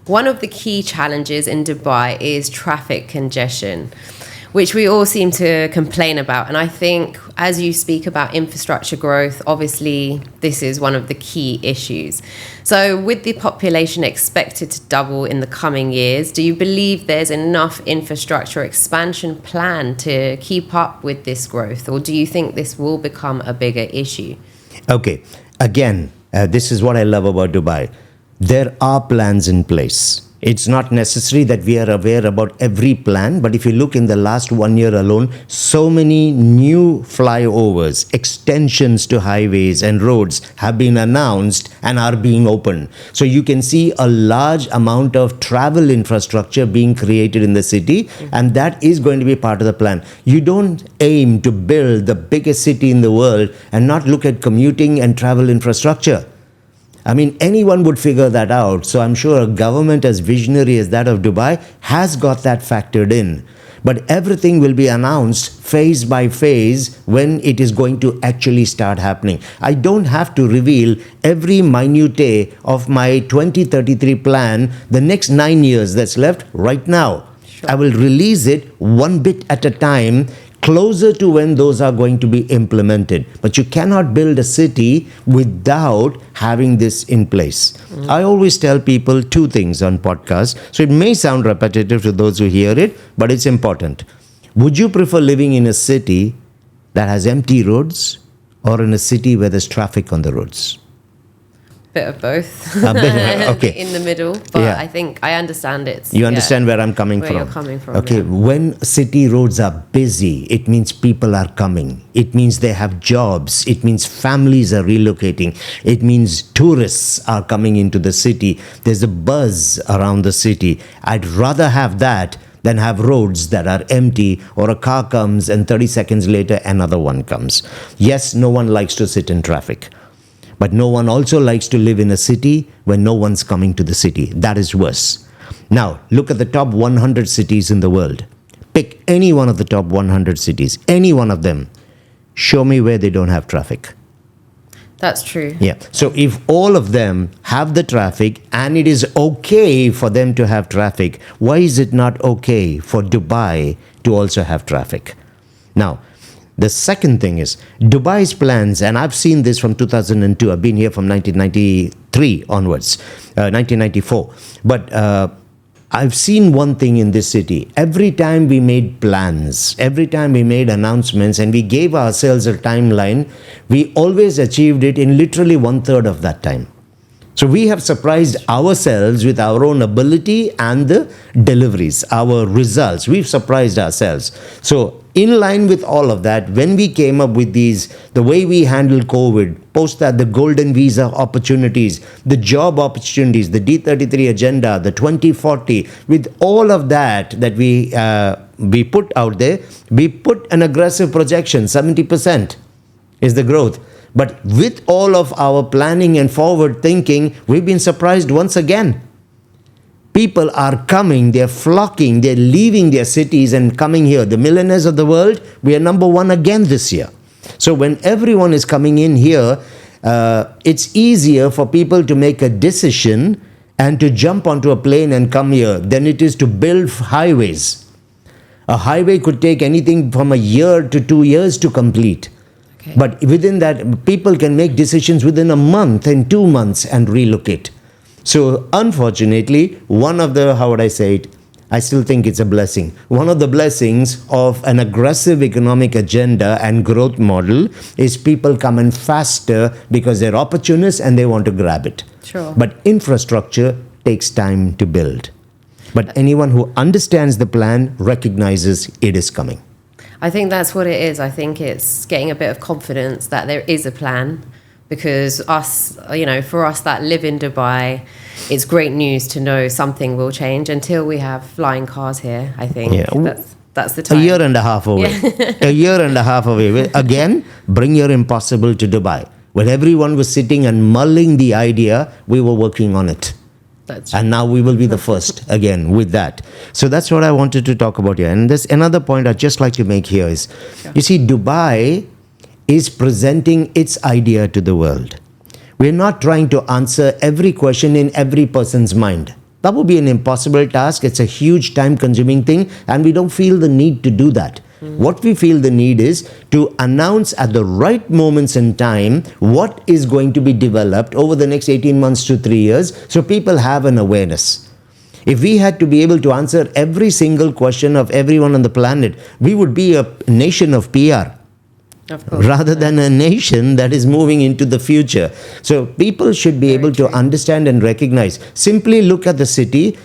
One of the key challenges in Dubai is traffic congestion, which we all seem to complain about. And I think as you speak about infrastructure growth, obviously this is one of the key issues. So with the population expected to double in the coming years, do you believe there's enough infrastructure expansion plan to keep up with this growth? Or do you think this will become a bigger issue? Okay, again, this is what I love about Dubai. There are plans in place. It's not necessary that we are aware about every plan, but if you look in the last 1 year alone, so many new flyovers, extensions to highways and roads have been announced and are being opened. So you can see a large amount of travel infrastructure being created in the city, and that is going to be part of the plan. You don't aim to build the biggest city in the world and not look at commuting and travel infrastructure. I mean, anyone would figure that out. So I'm sure a government as visionary as that of Dubai has got that factored in. But everything will be announced phase by phase when it is going to actually start happening. I don't have to reveal every minutiae of my 2033 plan the next 9 years that's left right now. Sure. I will release it one bit at a time, closer to when those are going to be implemented. But you cannot build a city without having this in place. I always tell people two things on podcasts. So it may sound repetitive to those who hear it, but it's important. Would you prefer living in a city that has empty roads or in a city where there's traffic on the roads? Bit of both. Okay. In the middle, but Yeah. I think I understand it. You understand where I'm coming where from? you're coming from. Okay, yeah. when city roads are busy, it means people are coming. It means they have jobs. It means families are relocating. It means tourists are coming into the city. There's a buzz around the city. I'd rather have that than have roads that are empty or a car comes and 30 seconds later another one comes. Yes, no one likes to sit in traffic. But no one also likes to live in a city when no one's coming to the city. That is worse. Now, look at the top 100 cities in the world. Pick any one of the top 100 cities, any one of them. Show me where they don't have traffic. That's true. Yeah. So if all of them have the traffic and it is okay for them to have traffic, why is it not okay for Dubai to also have traffic? Now, the second thing is Dubai's plans, and I've seen this from 2002. I've been here from 1993 onwards, 1994. But I've seen one thing in this city. Every time we made plans, every time we made announcements and we gave ourselves a timeline, we always achieved it in literally 1/3 of that time. So we have surprised ourselves with our own ability and the deliveries, our results. We've surprised ourselves. So in line with all of that, when we came up with these, the way we handled COVID, post that, the golden visa opportunities, the job opportunities, the D33 agenda, the 2040, with all of that we put out there, we put an aggressive projection, 70% is the growth. But with all of our planning and forward thinking, we've been surprised once again. People are coming, they're flocking, they're leaving their cities and coming here. The millionaires of the world, we are number one again this year. So when everyone is coming in here, it's easier for people to make a decision and to jump onto a plane and come here than it is to build highways. A highway could take anything from a year to 2 years to complete. But within that, people can make decisions within a month and 2 months and relocate. So unfortunately, one of the, how would I say it? I still think it's a blessing. One of the blessings of an aggressive economic agenda and growth model is people come in faster because they're opportunists and they want to grab it. Sure. But infrastructure takes time to build. But anyone who understands the plan recognizes it is coming. I think that's what it is. I think it's getting a bit of confidence that there is a plan, because us, for us that live in Dubai, it's great news to know something will change until we have flying cars here. I think that's the time. A year and a half away. A year and a half away. Again, bring your impossible to Dubai. When everyone was sitting and mulling the idea, we were working on it. And now we will be the first again with that. So that's what I wanted to talk about here. And there's another point I'd just like to make here is, you see, Dubai is presenting its idea to the world. We're not trying to answer every question in every person's mind. That would be an impossible task. It's a huge time-consuming thing, and we don't feel the need to do that. What we feel the need is to announce at the right moments in time what is going to be developed over the next 18 months to 3 years, so people have an awareness. If we had to be able to answer every single question of everyone on the planet, we would be a nation of PR. Of course. Rather than a nation that is moving into the future. So people should be able to understand and recognize. Simply look at the city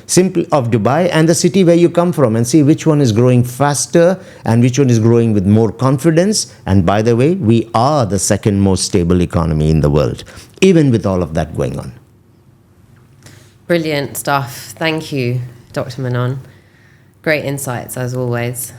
of Dubai and the city where you come from and see which one is growing faster and which one is growing with more confidence. And by the way, we are the second most stable economy in the world, even with all of that going on. Brilliant stuff. Thank you, Dr. Menon. Great insights as always.